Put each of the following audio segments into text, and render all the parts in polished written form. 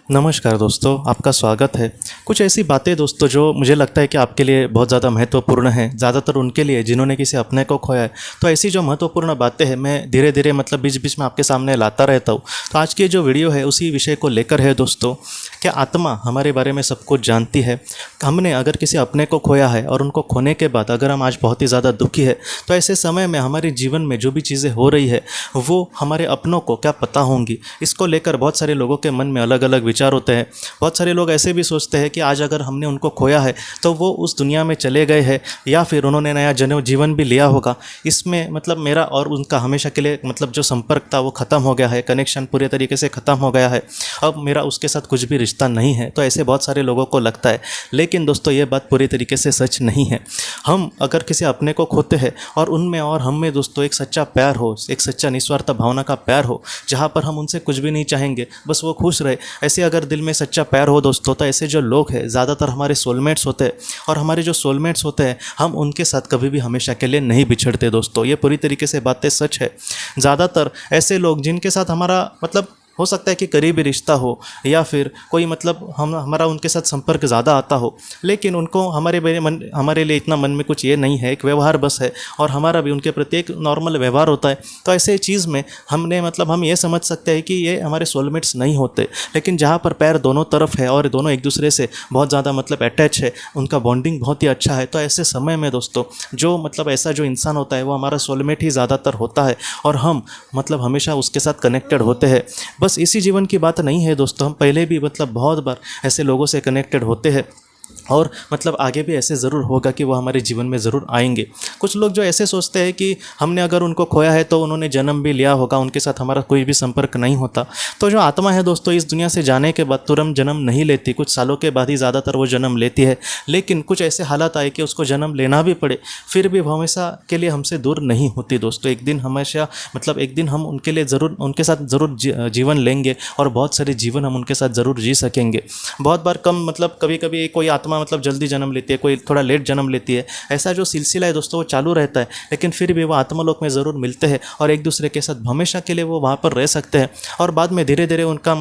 नमस्कार दोस्तों, आपका स्वागत है। कुछ ऐसी बातें दोस्तों जो मुझे लगता है कि आपके लिए बहुत ज़्यादा महत्वपूर्ण हैं, ज़्यादातर उनके लिए जिन्होंने किसी अपने को खोया है। तो ऐसी जो महत्वपूर्ण बातें हैं मैं धीरे धीरे बीच बीच में आपके सामने लाता रहता हूँ। तो आज की जो वीडियो है उसी विषय को लेकर है दोस्तों। क्या आत्मा हमारे बारे में सब कुछ जानती है? हमने अगर किसी अपने को खोया है और उनको खोने के बाद अगर हम आज बहुत ही ज़्यादा दुखी है, तो ऐसे समय में हमारे जीवन में जो भी चीज़ें हो रही है वो हमारे अपनों को क्या पता होंगी? इसको लेकर बहुत सारे लोगों के मन में अलग अलग विचार होते हैं। बहुत सारे लोग ऐसे भी सोचते हैं कि आज अगर हमने उनको खोया है तो वो उस दुनिया में चले गए हैं या फिर उन्होंने नया जीवन भी लिया होगा। इसमें मेरा और उनका हमेशा के लिए जो संपर्क था वो ख़त्म हो गया है, कनेक्शन पूरे तरीके से ख़त्म हो गया है। अब मेरा उसके साथ कुछ भी रिश्ता नहीं है। तो ऐसे बहुत सारे लोगों को लगता है, लेकिन दोस्तों ये बात पूरी तरीके से सच नहीं है। हम अगर किसी अपने को खोते हैं और उनमें और हम में दोस्तों एक सच्चा प्यार हो, एक सच्चा निस्वार्थ भावना का प्यार हो, जहाँ पर हम उनसे कुछ भी नहीं चाहेंगे, बस वो खुश रहे, ऐसे अगर दिल में सच्चा प्यार हो दोस्तों, तो ऐसे जो लोग हैं ज़्यादातर हमारे सोलमेट्स होते हैं। और हमारे जो सोलमेट्स होते हैं हम उनके साथ कभी भी हमेशा के लिए नहीं बिछड़ते दोस्तों। ये पूरी तरीके से बातें सच है। ज़्यादातर ऐसे लोग जिनके साथ हमारा हो सकता है कि करीबी रिश्ता हो या फिर कोई हमारा उनके साथ संपर्क ज़्यादा आता हो, लेकिन उनको हमारे लिए इतना मन में कुछ ये नहीं है, एक व्यवहार बस है और हमारा भी उनके प्रति एक नॉर्मल व्यवहार होता है। तो ऐसे चीज़ में हम ये समझ सकते हैं कि ये हमारे सोलमेट्स नहीं होते। लेकिन जहाँ पर पैर दोनों तरफ है और दोनों एक दूसरे से बहुत ज़्यादा अटैच है, उनका बॉन्डिंग बहुत ही अच्छा है, तो ऐसे समय में दोस्तों जो ऐसा जो इंसान होता है वो हमारा सोलमेट ही ज़्यादातर होता है और हम हमेशा उसके साथ कनेक्टेड होते हैं। बस इसी जीवन की बात नहीं है दोस्तों, हम पहले भी बहुत बार ऐसे लोगों से कनेक्टेड होते हैं और आगे भी ऐसे ज़रूर होगा कि वो हमारे जीवन में ज़रूर आएंगे। कुछ लोग जो ऐसे सोचते हैं कि हमने अगर उनको खोया है तो उन्होंने जन्म भी लिया होगा, उनके साथ हमारा कोई भी संपर्क नहीं होता। तो जो आत्मा है दोस्तों इस दुनिया से जाने के बाद तुरंत जन्म नहीं लेती, कुछ सालों के बाद ही ज़्यादातर वो जन्म लेती है। लेकिन कुछ ऐसे हालात आए कि उसको जन्म लेना भी पड़े, फिर भी वो हमेशा के लिए हमसे दूर नहीं होती दोस्तों। एक दिन हमेशा एक दिन हम उनके साथ ज़रूर जीवन लेंगे और बहुत सारे जीवन हम उनके साथ ज़रूर जी सकेंगे। बहुत बार कभी कभी कोई आत्मा जल्दी जन्म लेती है, कोई थोड़ा लेट जन्म लेती है। ऐसा जो सिलसिला है दोस्तों वो चालू रहता है, लेकिन फिर भी वो आत्मलोक में ज़रूर मिलते हैं और एक दूसरे के साथ हमेशा के लिए वो वहाँ पर रह सकते हैं। और बाद में धीरे धीरे उनका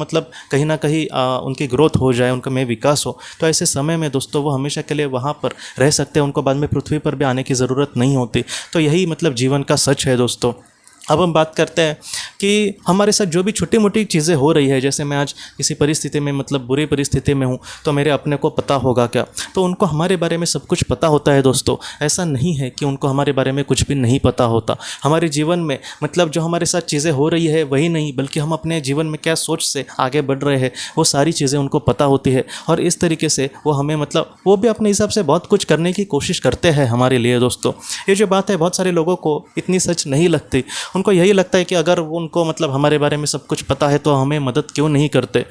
कहीं ना कहीं उनकी ग्रोथ हो जाए, उनका में विकास हो, तो ऐसे समय में दोस्तों वो हमेशा के लिए वहाँ पर रह सकते हैं, उनको बाद में पृथ्वी पर भी आने की ज़रूरत नहीं होती। तो यही जीवन का सच है दोस्तों। अब हम बात करते हैं कि हमारे साथ जो भी छोटी मोटी चीज़ें हो रही है, जैसे मैं आज किसी परिस्थिति में बुरी परिस्थिति में हूँ, तो मेरे अपने को पता होगा क्या? तो उनको हमारे बारे में सब कुछ पता होता है दोस्तों। ऐसा नहीं है कि उनको हमारे बारे में कुछ भी नहीं पता होता। हमारे जीवन में जो हमारे साथ चीज़ें हो रही है वही नहीं, बल्कि हम अपने जीवन में क्या सोच से आगे बढ़ रहे हैं वो सारी चीज़ें उनको पता होती है। और इस तरीके से वो हमें वो भी अपने हिसाब से बहुत कुछ करने की कोशिश करते हैं हमारे लिए दोस्तों। ये जो बात है बहुत सारे लोगों को इतनी सच नहीं लगती। उनको यही लगता है कि अगर उनको हमारे बारे में सब कुछ पता है तो हमें मदद क्यों नहीं करते।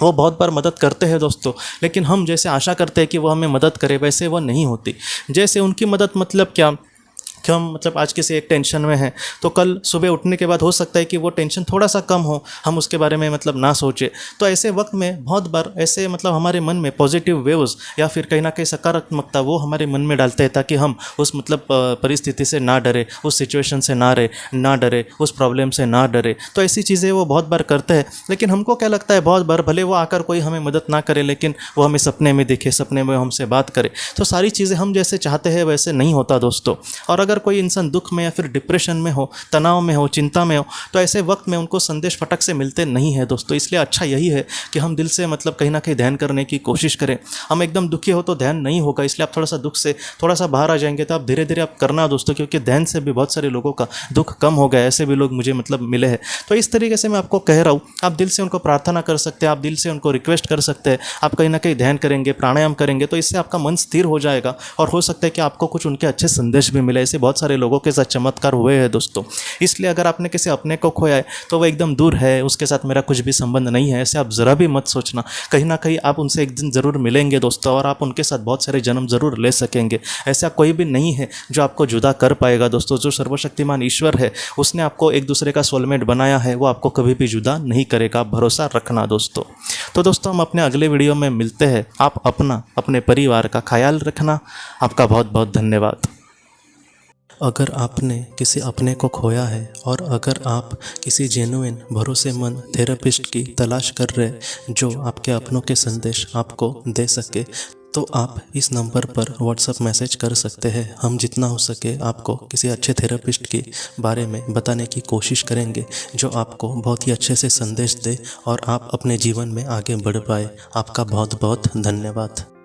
वो बहुत बार मदद करते हैं दोस्तों, लेकिन हम जैसे आशा करते हैं कि वो हमें मदद करे, वैसे वो नहीं होती। जैसे उनकी मदद क्या कि हम आज किसी एक टेंशन में हैं, तो कल सुबह उठने के बाद हो सकता है कि वो टेंशन थोड़ा सा कम हो, हम उसके बारे में ना सोचें। तो ऐसे वक्त में बहुत बार ऐसे हमारे मन में पॉजिटिव वेव्स या फिर कहीं ना कहीं सकारात्मकता वो हमारे मन में डालते हैं, ताकि हम उस परिस्थिति से ना डरे, उस सिचुएशन से ना डरे, उस प्रॉब्लम से ना डरे। तो ऐसी चीज़ें वो बहुत बार करते हैं। लेकिन हमको क्या लगता है, बहुत बार भले वो आकर कोई हमें मदद ना करे, लेकिन वो हमें सपने में दिखे, सपने में हमसे बात करे। तो सारी चीज़ें हम जैसे चाहते हैं वैसे नहीं होता दोस्तों। और अगर कोई इंसान दुख में या फिर डिप्रेशन में हो, तनाव में हो, चिंता में हो, तो ऐसे वक्त में उनको संदेश फटक से मिलते नहीं है दोस्तों। इसलिए अच्छा यही है कि हम दिल से कहीं ना कहीं ध्यान करने की कोशिश करें। हम एकदम दुखी हो तो ध्यान नहीं होगा, इसलिए आप थोड़ा सा दुख से थोड़ा सा बाहर आ जाएंगे, तो आप धीरे धीरे आप करना दोस्तों, क्योंकि ध्यान से भी बहुत सारे लोगों का दुख कम हो गया। ऐसे भी लोग मुझे मिले हैं। तो इस तरीके से मैं आपको कह रहा हूँ, आप दिल से उनको प्रार्थना कर सकते हैं, आप दिल से उनको रिक्वेस्ट कर सकते हैं। आप कहीं ना कहीं ध्यान करेंगे, प्राणायाम करेंगे, तो इससे आपका मन स्थिर हो जाएगा और हो सकता है कि आपको कुछ उनके अच्छे संदेश भी मिले। ऐसे बहुत सारे लोगों के साथ चमत्कार हुए हैं दोस्तों। इसलिए अगर आपने किसी अपने को खोया है तो वो एकदम दूर है, उसके साथ मेरा कुछ भी संबंध नहीं है, ऐसे आप ज़रा भी मत सोचना। कहीं ना कहीं आप उनसे एक दिन ज़रूर मिलेंगे दोस्तों, और आप उनके साथ बहुत सारे जन्म ज़रूर ले सकेंगे। ऐसा कोई भी नहीं है जो आपको जुदा कर पाएगा दोस्तों। जो सर्वशक्तिमान ईश्वर है उसने आपको एक दूसरे का सोलमेट बनाया है, वो आपको कभी भी जुदा नहीं करेगा, भरोसा रखना दोस्तों। तो दोस्तों हम अपने अगले वीडियो में मिलते हैं। आप अपने परिवार का ख्याल रखना। आपका बहुत बहुत धन्यवाद। अगर आपने किसी अपने को खोया है और अगर आप किसी जेन्युइन भरोसेमंद थेरेपिस्ट की तलाश कर रहे जो आपके अपनों के संदेश आपको दे सके, तो आप इस नंबर पर व्हाट्सएप मैसेज कर सकते हैं। हम जितना हो सके आपको किसी अच्छे थेरेपिस्ट के बारे में बताने की कोशिश करेंगे जो आपको बहुत ही अच्छे से संदेश दे और आप अपने जीवन में आगे बढ़ पाए। आपका बहुत बहुत धन्यवाद।